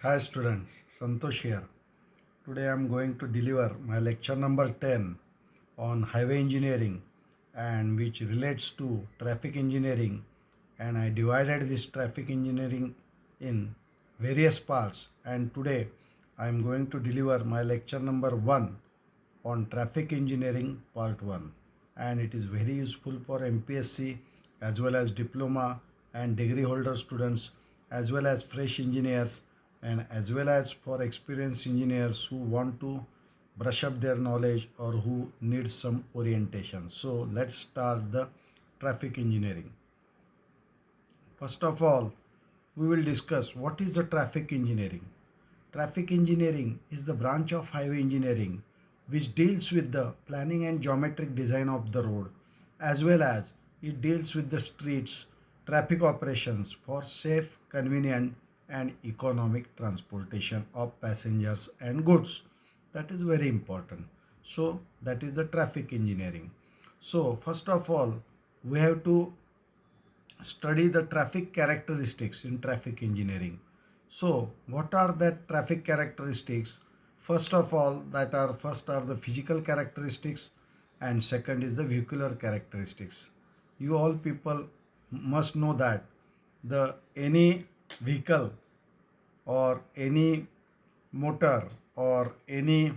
Hi students, Santosh here. Today I am going to deliver my lecture number 10 on highway engineering and which relates to traffic engineering, and I divided this traffic engineering in various parts, and today I am going to deliver my lecture number 1 on traffic engineering part 1, and it is very useful for MPSC as well as diploma and degree holder students as well as fresh engineers and as well as for experienced engineers who want to brush up their knowledge or who need some orientation. So let's start the traffic engineering. First of all, we will discuss what is the traffic engineering. Traffic engineering is the branch of highway engineering which deals with the planning and geometric design of the road, as well as it deals with the streets, traffic operations for safe, convenient and economic transportation of passengers and goods. That is very important. So that is the traffic engineering. So first of all, we have to study the traffic characteristics in traffic engineering. So, what are the traffic characteristics? First of all, first are the physical characteristics, and second is the vehicular characteristics. You all people must know that the any vehicle or any motor or any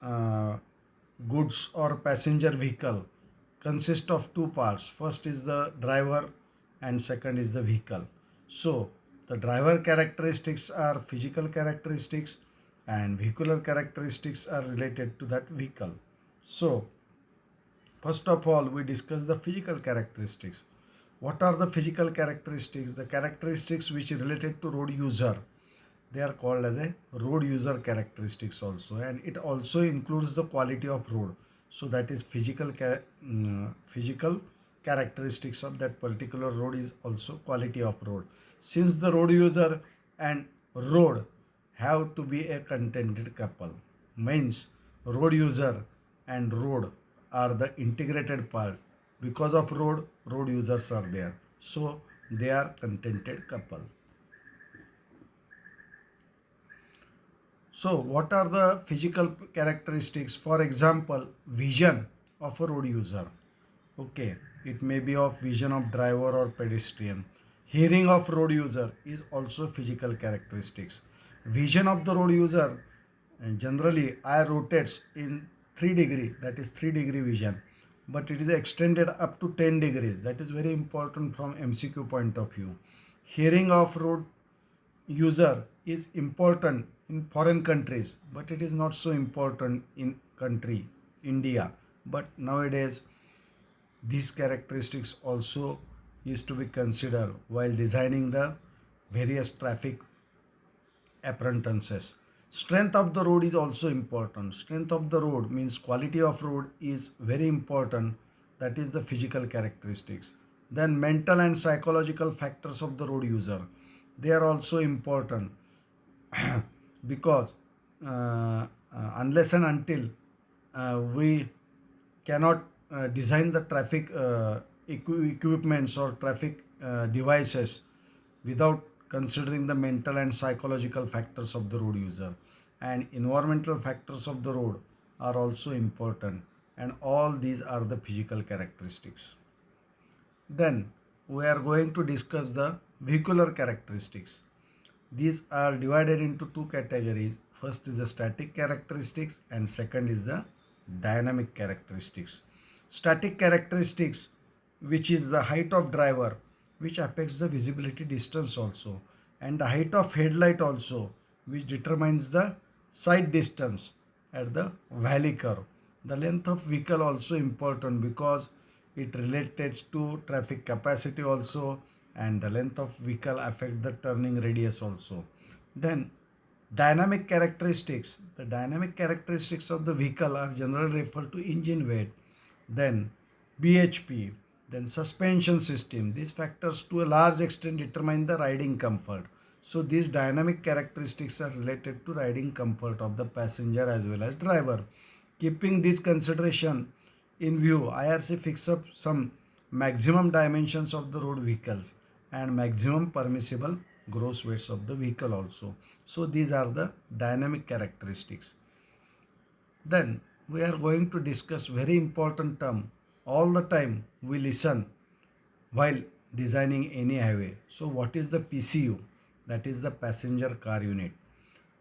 uh, goods or passenger vehicle consist of two parts. First is the driver and second is the vehicle. So the driver characteristics are physical characteristics and vehicular characteristics are related to that vehicle. So first of all, we discuss the physical characteristics. What are the physical characteristics? The characteristics which is related to road user, they are called as a road user characteristics also, and it also includes the quality of road. So that is physical characteristics of that particular road is also quality of road. Since the road user and road have to be a contented couple, means road user and road are the integrated part. Because of road users are there, so they are contented couple. So, what are the physical characteristics? For example, vision of a road user. Okay, it may be of vision of driver or pedestrian. Hearing of road user is also physical characteristics. Vision of the road user, and generally eye rotates in 3 degree, that is 3-degree vision, but it is extended up to 10 degrees. That is very important from MCQ point of view. Hearing of road user is important in foreign countries, but it is not so important in country India. But nowadays these characteristics also is to be considered while designing the various traffic appurtenances. Strength of the road is also important. Strength of the road means quality of road is very important. That is the physical characteristics. Then mental and psychological factors of the road user, they are also important because unless and until we cannot design the traffic equipments or traffic devices without considering the mental and psychological factors of the road user, and environmental factors of the road are also important, and all these are the physical characteristics. Then we are going to discuss the vehicular characteristics. These are divided into two categories. First is the static characteristics and second is the dynamic characteristics. Static characteristics, which is the height of driver, which affects the visibility distance also, and the height of headlight also, which determines the sight distance at the valley curve. The length of vehicle also important because it relates to traffic capacity also, and the length of vehicle affect the turning radius also. Then dynamic characteristics, the dynamic characteristics of the vehicle are generally referred to engine weight, then bhp, then suspension system. These factors to a large extent determine the riding comfort. So these dynamic characteristics are related to riding comfort of the passenger as well as driver. Keeping this consideration in view, IRC fix up some maximum dimensions of the road vehicles and maximum permissible gross weights of the vehicle also. So these are the dynamic characteristics. Then we are going to discuss very important term. All the time we listen while designing any highway. So what is the PCU? That is the passenger car unit.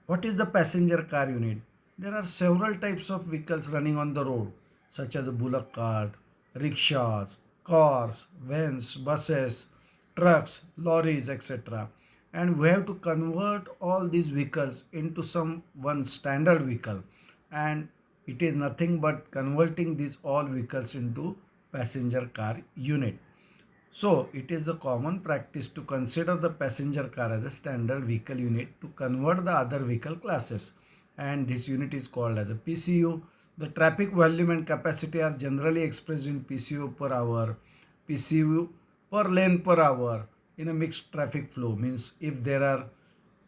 What is the passenger car unit? There are several types of vehicles running on the road, such as a bullock cart, rickshaws, cars, vans, buses, trucks, lorries, etc. And we have to convert all these vehicles into some one standard vehicle, and it is nothing but converting these all vehicles into passenger car unit. So, it is a common practice to consider the passenger car as a standard vehicle unit to convert the other vehicle classes, and this unit is called as a PCU. The traffic volume and capacity are generally expressed in PCU per hour, PCU per lane per hour in a mixed traffic flow. Means if there are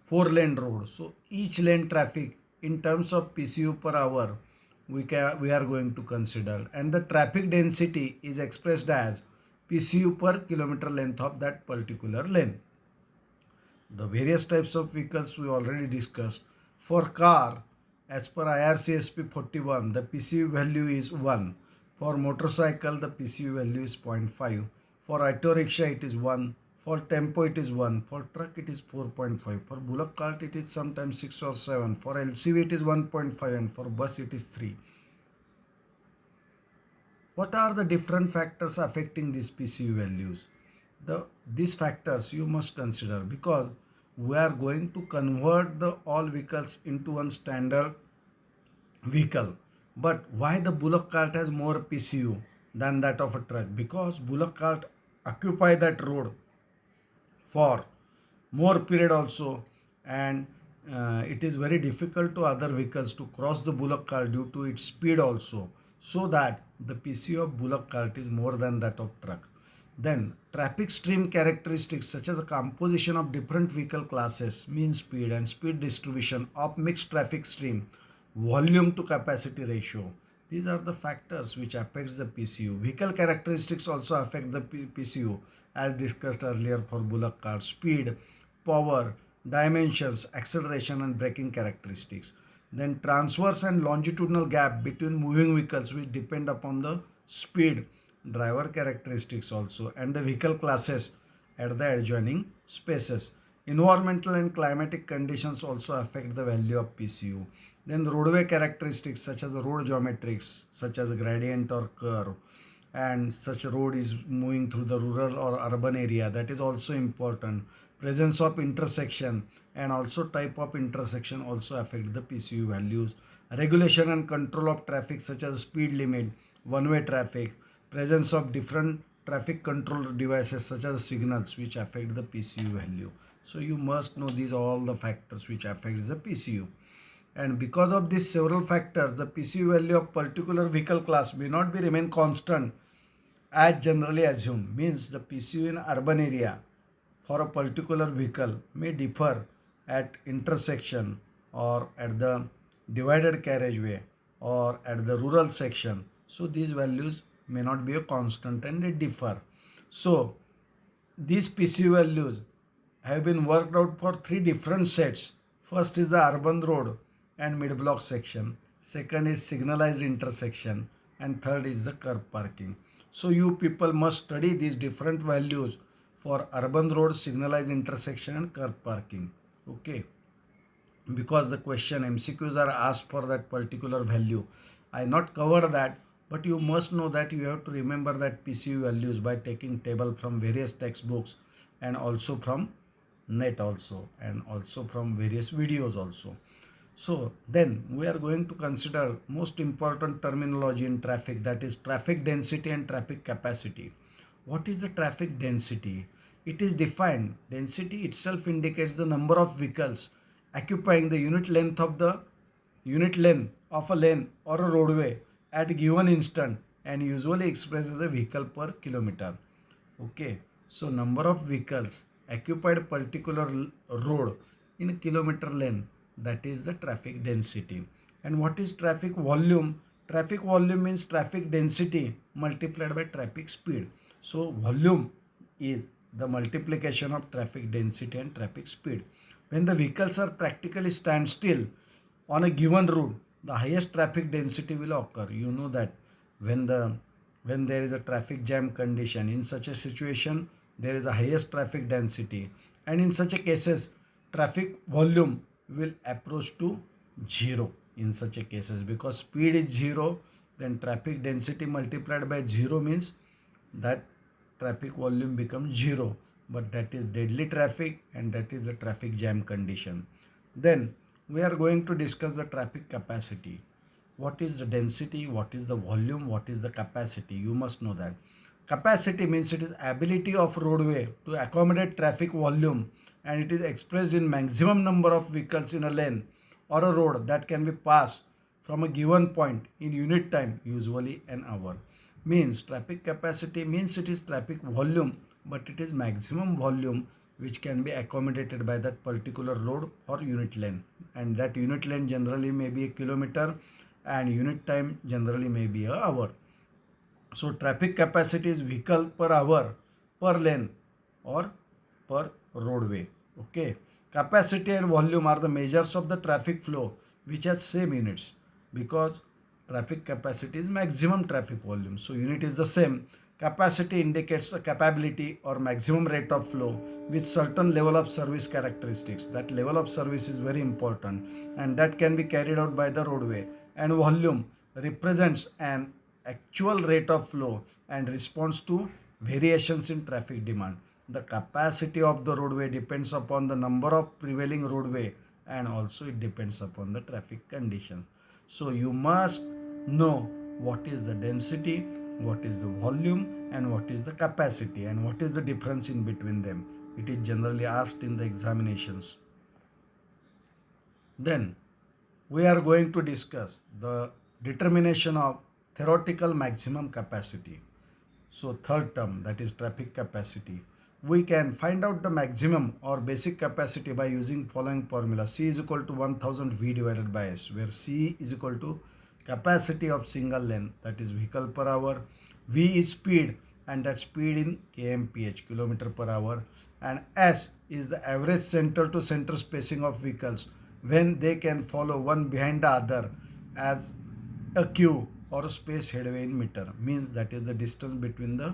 4 lane road, so each lane traffic in terms of PCU per hour we are going to consider, and the traffic density is expressed as PCU per kilometer length of that particular lane. The various types of vehicles we already discussed. For car, as per IRCSP 41, the PCU value is 1. For motorcycle, the PCU value is 0.5. For auto rickshaw, it is 1. For tempo, it is 1. For truck, it is 4.5. For bullock cart, it is sometimes 6 or 7. For LCV, it is 1.5. And for bus, it is 3. What are the different factors affecting these PCU values? These factors you must consider, because we are going to convert the all vehicles into one standard vehicle. But why the bullock cart has more PCU than that of a truck? Because bullock cart occupy that road for more period also, and it is very difficult to other vehicles to cross the bullock cart due to its speed also, so that the PCU of bullock cart is more than that of truck. Then traffic stream characteristics such as the composition of different vehicle classes, mean speed and speed distribution of mixed traffic stream, volume to capacity ratio, these are the factors which affects the PCU. Vehicle characteristics also affect the PCU as discussed earlier for bullock cart: speed, power, dimensions, acceleration and braking characteristics. Then transverse and longitudinal gap between moving vehicles which depend upon the speed, driver characteristics also, and the vehicle classes at the adjoining spaces. Environmental and climatic conditions also affect the value of PCU. Then roadway characteristics such as the road geometrics, such as a gradient or curve, and such a road is moving through the rural or urban area, that is also important. Presence of intersection and also type of intersection also affect the PCU values. Regulation and control of traffic such as speed limit, one-way traffic, presence of different traffic control devices such as signals which affect the PCU value. So you must know these all the factors which affects the PCU. And because of these several factors, the PCU value of particular vehicle class may not be remain constant as generally assumed. Means the PCU in urban area for a particular vehicle may differ at intersection or at the divided carriageway or at the rural section. So these values may not be a constant and they differ. So these PCU values have been worked out for 3 different sets. First is the urban road and mid-block section. Second is signalized intersection. And third is the curb parking. So you people must study these different values for urban road, signalized intersection and curb parking. Okay. Because the question MCQs are asked for that particular value. I not cover that, but you must know that you have to remember that PCU values by taking table from various textbooks and also from net also, and also from various videos also. So then we are going to consider most important terminology in traffic, that is traffic density and traffic capacity. What is the traffic density? It is defined. Density itself indicates the number of vehicles occupying the unit length of a lane or a roadway at a given instant, and usually expressed as a vehicle per kilometer. Okay, so number of vehicles occupied particular road in a kilometer length, that is the traffic density. And what is traffic volume? Traffic volume means traffic density multiplied by traffic speed. So volume is the multiplication of traffic density and traffic speed. When the vehicles are practically stand still on a given route, the highest traffic density will occur. You know that when the when there is a traffic jam condition, in such a situation there is a highest traffic density, and in such a cases traffic volume will approach to zero in such a cases, because speed is zero, then traffic density multiplied by zero means that traffic volume becomes zero, but that is deadly traffic and that is the traffic jam condition. Then we are going to discuss the traffic capacity. What is the density, what is the volume, what is the capacity? You must know that. Capacity means it is ability of roadway to accommodate traffic volume, and it is expressed in maximum number of vehicles in a lane or a road that can be passed from a given point in unit time, usually an hour. Means traffic capacity means it is traffic volume, but it is maximum volume which can be accommodated by that particular road or unit lane, and that unit lane generally may be a kilometer and unit time generally may be a hour. So traffic capacity is vehicle per hour, per lane or per roadway. Okay. Capacity and volume are the measures of the traffic flow which has same units, because traffic capacity is maximum traffic volume. So unit is the same. Capacity indicates a capability or maximum rate of flow with certain level of service characteristics. That level of service is very important, and that can be carried out by the roadway. And volume represents an actual rate of flow and responds to variations in traffic demand. The capacity of the roadway depends upon the number of prevailing roadway, and also it depends upon the traffic condition. So you must know what is the density, what is the volume, and what is the capacity, and what is the difference in between them. It is generally asked in the examinations. Then we are going to discuss the determination of theoretical maximum capacity. So third term, that is traffic capacity. We can find out the maximum or basic capacity by using following formula. C is equal to 1000 V divided by S, where C is equal to capacity of single lane, that is vehicle per hour. V is speed, and that speed in kmph, kilometer per hour. And S is the average center to center spacing of vehicles when they can follow one behind the other as a queue or a space headway in meter. Means that is the distance between the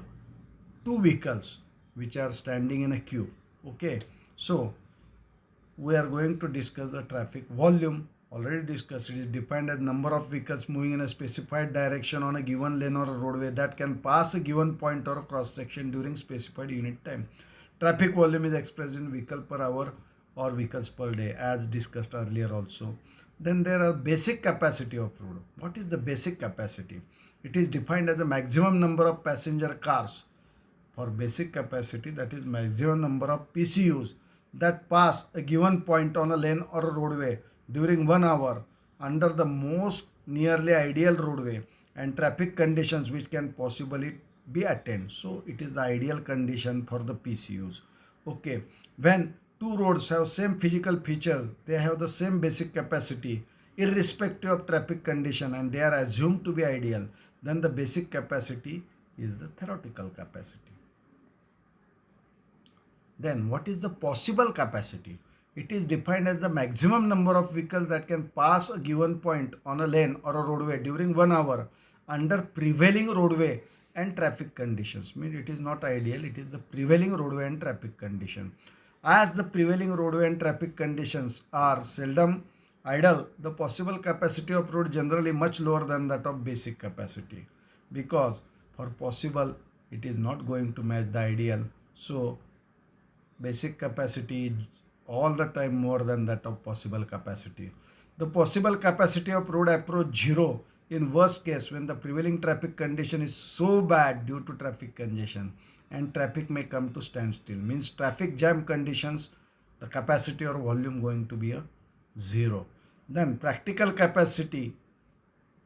two vehicles which are standing in a queue. Okay, so we are going to discuss the traffic volume. Already discussed, it is defined as number of vehicles moving in a specified direction on a given lane or a roadway that can pass a given point or a cross section during specified unit time. Traffic volume is expressed in vehicle per hour or vehicles per day, as discussed earlier also. Then there are basic capacity of road. What is the basic capacity? It is defined as a maximum number of passenger cars. For basic capacity, that is maximum number of PCUs that pass a given point on a lane or a roadway during 1 hour under the most nearly ideal roadway and traffic conditions which can possibly be attained. So it is the ideal condition for the PCUs. Okay, when two roads have same physical features, they have the same basic capacity irrespective of traffic condition, and they are assumed to be ideal, then the basic capacity is the theoretical capacity. Then what is the possible capacity? It is defined as the maximum number of vehicles that can pass a given point on a lane or a roadway during 1 hour under prevailing roadway and traffic conditions. Means it is not ideal, it is the prevailing roadway and traffic condition. As the prevailing roadway and traffic conditions are seldom ideal, the possible capacity of road generally much lower than that of basic capacity, because for possible it is not going to match the ideal. So basic capacity is all the time more than that of possible capacity. The possible capacity of road approach zero in worst case when the prevailing traffic condition is so bad due to traffic congestion and traffic may come to standstill. Means traffic jam conditions, the capacity or volume going to be a zero. Then practical capacity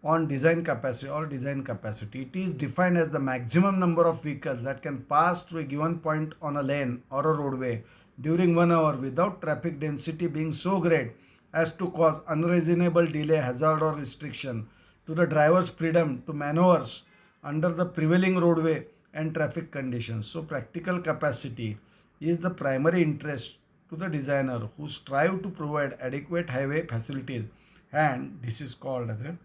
on design capacity, it is defined as the maximum number of vehicles that can pass through a given point on a lane or a roadway during 1 hour without traffic density being so great as to cause unreasonable delay, hazard or restriction to the driver's freedom to maneuvers under the prevailing roadway and traffic conditions. So practical capacity is the primary interest to the designer who strive to provide adequate highway facilities, and this is called as a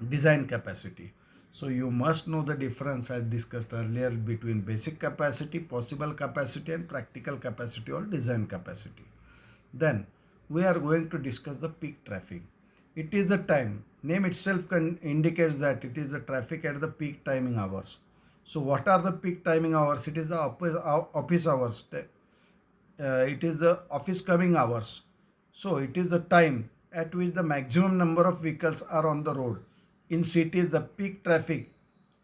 design capacity. So you must know the difference as discussed earlier between basic capacity, possible capacity and practical capacity or design capacity. Then we are going to discuss the peak traffic. It is the time. Name itself indicates that it is the traffic at the peak timing hours. So what are the peak timing hours? It is the office hours. It is the office coming hours. So it is the time at which the maximum number of vehicles are on the road. In cities, the peak traffic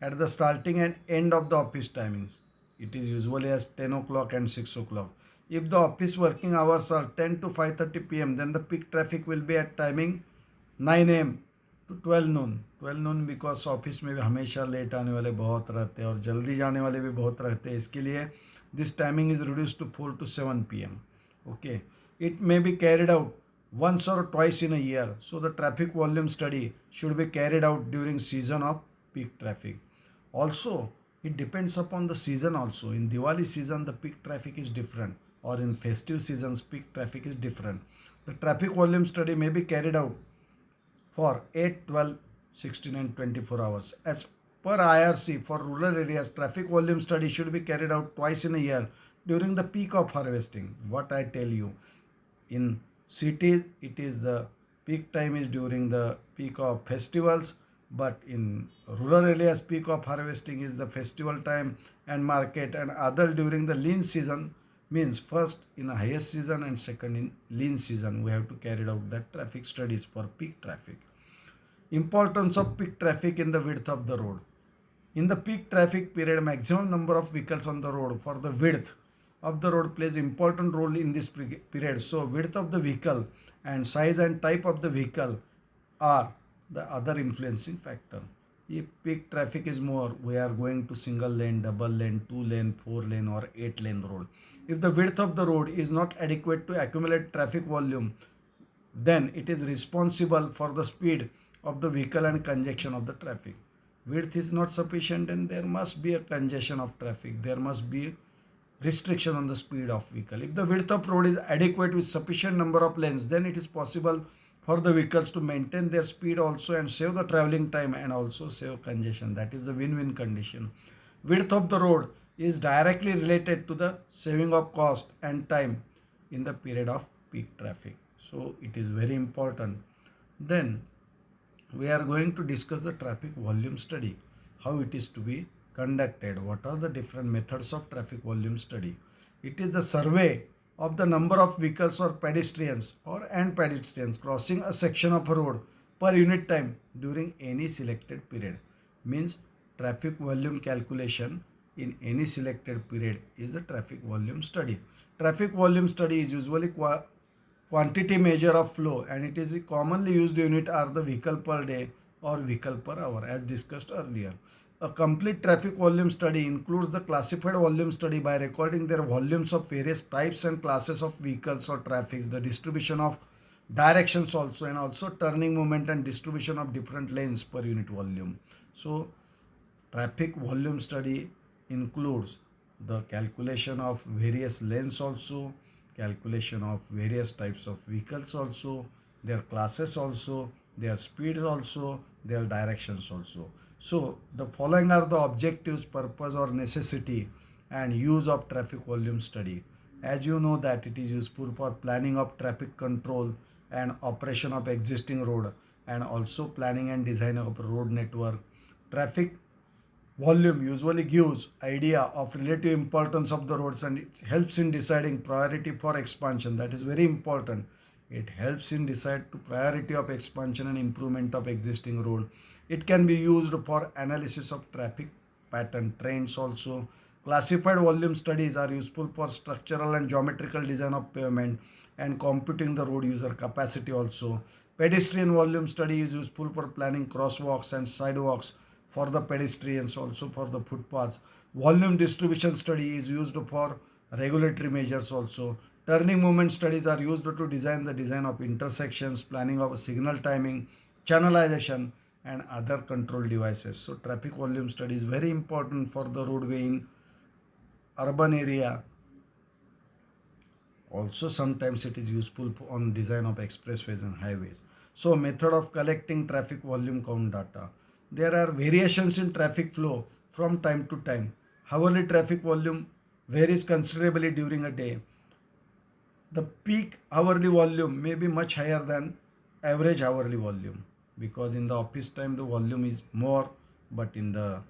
at the starting and end of the office timings. It is usually as 10 o'clock and 6 o'clock. If the office working hours are 10 to 5:30 p.m., then the peak traffic will be at timing 9 a.m. to 12 noon. 12 noon because office में भी हमेशा late आने वाले बहुत रहते हैं और जल्दी जाने वाले भी बहुत रहते हैं. इसके लिए this timing is reduced to 4 to 7 p.m. Okay. It may be carried out once or twice in a year. So the traffic volume study should be carried out during season of peak traffic. Also, it depends upon the season also. In Diwali season, the peak traffic is different, or in festive seasons, peak traffic is different. The traffic volume study may be carried out for 8, 12, 16 and 24 hours. As per IRC, for rural areas, traffic volume study should be carried out twice in a year during the peak of harvesting. What I tell you, in cities, it is the peak time is during the peak of festivals, but in rural areas, peak of harvesting is the festival time and market, and other during the lean season, means first in the highest season and second in lean season. We have to carry out that traffic studies for peak traffic. Importance of peak traffic in the width of the road. In the peak traffic period, maximum number of vehicles on the road for the width of the road plays important role in this period. So width of the vehicle and size and type of the vehicle are the other influencing factor. If peak traffic is more, we are going to single lane, double lane, 2 lane, 4 lane or 8 lane road. If the width of the road is not adequate to accumulate traffic volume, then it is responsible for the speed of the vehicle and congestion of the traffic. Width is not sufficient and there must be a congestion of traffic. There must be restriction on the speed of vehicle. If the width of road is adequate with sufficient number of lanes, then it is possible for the vehicles to maintain their speed also and save the traveling time and also save congestion. That is the win-win condition. Width of the road is directly related to the saving of cost and time in the period of peak traffic. So it is very important. Then we are going to discuss the traffic volume study, how it is to be conducted, what are the different methods of traffic volume study. It is the survey of the number of vehicles or pedestrians crossing a section of a road per unit time during any selected period. Means traffic volume calculation in any selected period is the traffic volume study. Traffic volume study is usually quantity measure of flow, and it is a commonly used unit are the vehicle per day or vehicle per hour as discussed earlier. A complete traffic volume study includes the classified volume study by recording their volumes of various types and classes of vehicles or traffic, the distribution of directions also, and also turning movement and distribution of different lanes per unit volume. So traffic volume study includes the calculation of various lanes also, calculation of various types of vehicles also, their classes also, their speeds also, their directions also. So the following are the objectives, purpose or necessity and use of traffic volume study. As you know that it is useful for planning of traffic control and operation of existing road, and also planning and design of road network. Traffic volume usually gives idea of relative importance of the roads, and it helps in deciding priority for expansion. That is very important. It helps in decide to priority of expansion and improvement of existing road. It can be used for analysis of traffic pattern trends also. Classified volume studies are useful for structural and geometrical design of pavement and computing the road user capacity also. Pedestrian volume study is useful for planning crosswalks and sidewalks for the pedestrians, also for the footpaths. Volume distribution study is used for regulatory measures also. Turning movement studies are used to design the design of intersections, planning of signal timing, channelization, and other control devices. So traffic volume study is very important for the roadway in urban area. Also, sometimes it is useful on design of expressways and highways. So, method of collecting traffic volume count data. There are variations in traffic flow from time to time. Hourly traffic volume varies considerably during a day. The peak hourly volume may be much higher than average hourly volume, because in the office time the volume is more, but in the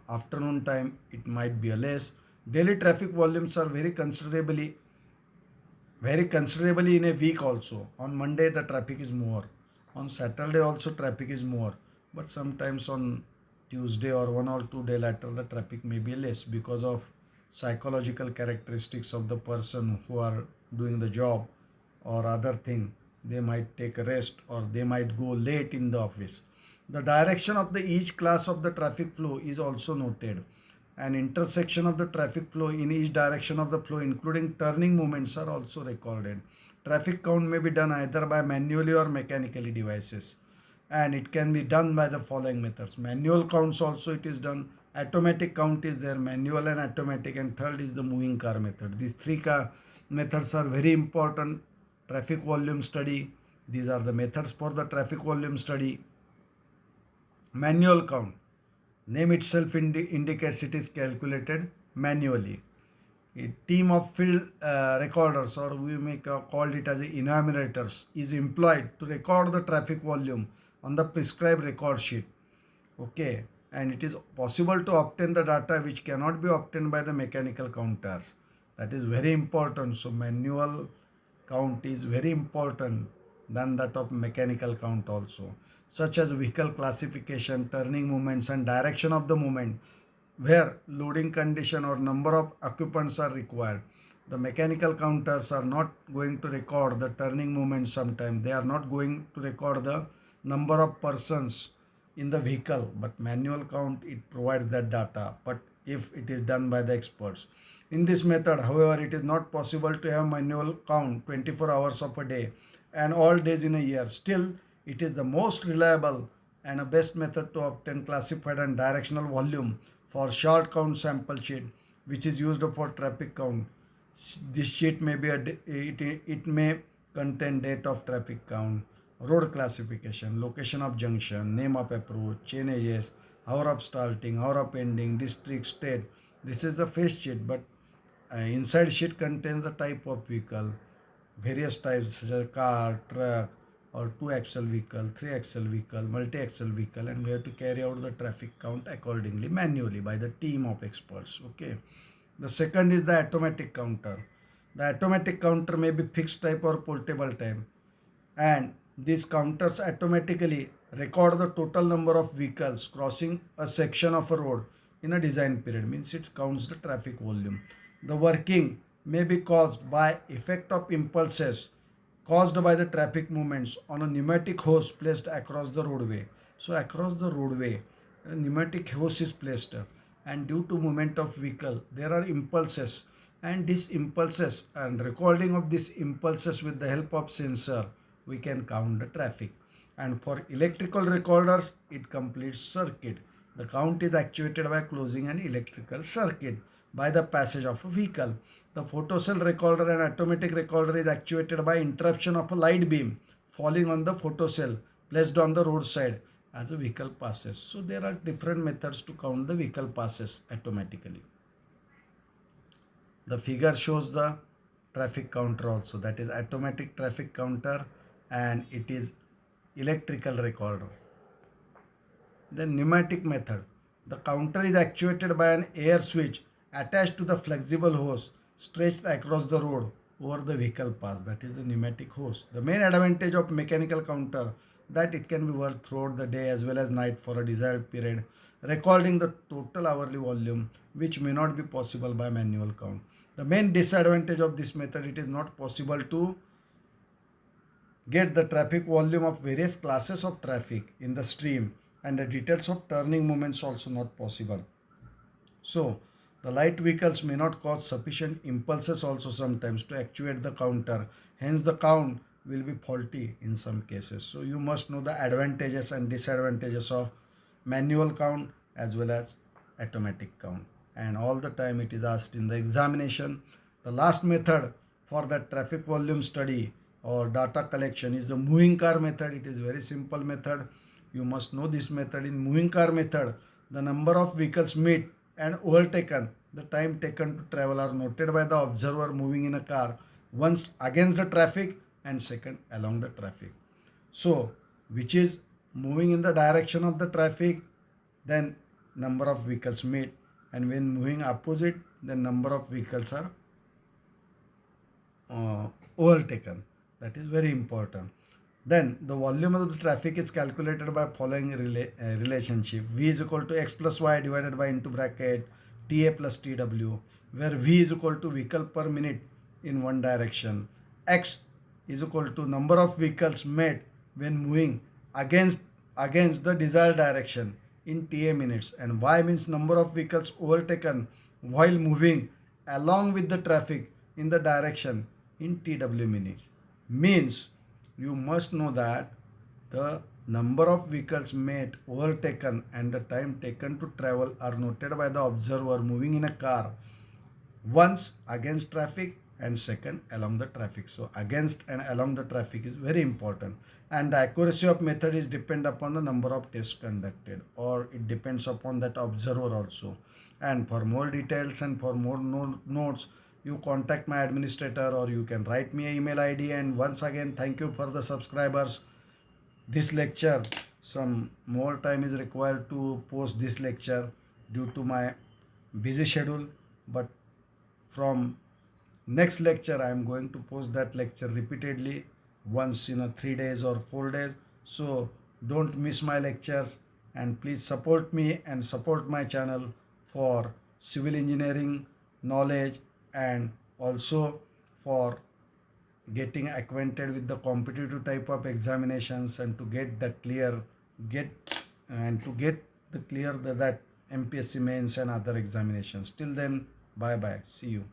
afternoon time it might be a less. Daily traffic volumes are very considerably in a week also. On Monday the traffic is more, on Saturday also traffic is more, but sometimes on Tuesday or 1 or 2 day later the traffic may be less because of psychological characteristics of the person who are doing the job or other thing. They might take a rest or they might go late in the office. The direction of the each class of the traffic flow is also noted. An intersection of the traffic flow in each direction of the flow, including turning movements, are also recorded. Traffic count may be done either by manually or mechanically devices, and it can be done by the following methods. Manual counts also it is done. Automatic count is there, manual and automatic, and third is the moving car method. These methods are very important. Traffic volume study. These are the methods for the traffic volume study. Manual count. Name itself indicates it is calculated manually. A team of field recorders, or we may call it as enumerators, is employed to record the traffic volume on the prescribed record sheet. Okay, and it is possible to obtain the data which cannot be obtained by the mechanical counters. That is very important. So manual count is very important than that of mechanical count also, such as vehicle classification, turning movements, and direction of the movement, where loading condition or number of occupants are required. The mechanical counters are not going to record the turning movement sometimes. They are not going to record the number of persons in the vehicle, but manual count it provides that data, but if it is done by the experts. In this method, however, it is not possible to have manual count 24 hours of a day and all days in a year. Still, it is the most reliable and a best method to obtain classified and directional volume for short count sample sheet, which is used for traffic count. This sheet may be it may contain date of traffic count, road classification, location of junction, name of approach, changes, hour of starting, hour of ending, district, state. This is the face sheet, but inside sheet contains the type of vehicle, various types such as car, truck, or two-axle vehicle, three-axle vehicle, multi-axle vehicle, and we have to carry out the traffic count accordingly manually by the team of experts. Okay. The second is the automatic counter. The automatic counter may be fixed type or portable type, and these counters automatically record the total number of vehicles crossing a section of a road in a design period. Means it counts the traffic volume. The working may be caused by effect of impulses caused by the traffic movements on a pneumatic hose placed across the roadway. So across the roadway, a pneumatic hose is placed, and due to movement of vehicle, there are impulses, and these impulses and recording of these impulses with the help of sensor, we can count the traffic. And for electrical recorders, it completes circuit. The count is actuated by closing an electrical circuit by the passage of a vehicle. The photocell recorder and automatic recorder is actuated by interruption of a light beam falling on the photocell placed on the roadside as a vehicle passes. So there are different methods to count the vehicle passes automatically. The figure shows the traffic counter also, that is automatic traffic counter, and it is electrical recorder. The pneumatic method. The counter is actuated by an air switch attached to the flexible hose stretched across the road over the vehicle pass. That is the pneumatic hose. The main advantage of mechanical counter that it can be worked throughout the day as well as night for a desired period, recording the total hourly volume, which may not be possible by manual count. The main disadvantage of this method, it is not possible to get the traffic volume of various classes of traffic in the stream, and the details of turning movements also not possible. So the light vehicles may not cause sufficient impulses also sometimes to actuate the counter. Hence the count will be faulty in some cases. So you must know the advantages and disadvantages of manual count as well as automatic count, and all the time it is asked in the examination. The last method for the traffic volume study or data collection is the moving car method. It is very simple method. You must know this method. In moving car method, the number of vehicles meet and overtaken, the time taken to travel are noted by the observer moving in a car, once against the traffic and second along the traffic. So which is moving in the direction of the traffic, then number of vehicles meet, and when moving opposite, the number of vehicles are uh, overtaken. That is very important. Then the volume of the traffic is calculated by following relationship: V is equal to X plus Y divided by into bracket TA plus TW, where V is equal to vehicle per minute in one direction, X is equal to number of vehicles met when moving against the desired direction in TA minutes, and Y means number of vehicles overtaken while moving along with the traffic in the direction in TW minutes. Means you must know that the number of vehicles met, overtaken, and the time taken to travel are noted by the observer moving in a car, once against traffic and second along the traffic. So against and along the traffic is very important, and the accuracy of method is depend upon the number of tests conducted, or it depends upon that observer also. And for more details and for more notes, you contact my administrator or you can write me an email ID. And once again, thank you for the subscribers. This lecture, some more time is required to post this lecture due to my busy schedule, but from next lecture I am going to post that lecture repeatedly, once in a 3 days or 4 days. So don't miss my lectures, and please support me and support my channel for civil engineering knowledge, and also for getting acquainted with the competitive type of examinations, and to get the clear get and to get the clear that MPSC mains and other examinations. Till then, bye bye, see you.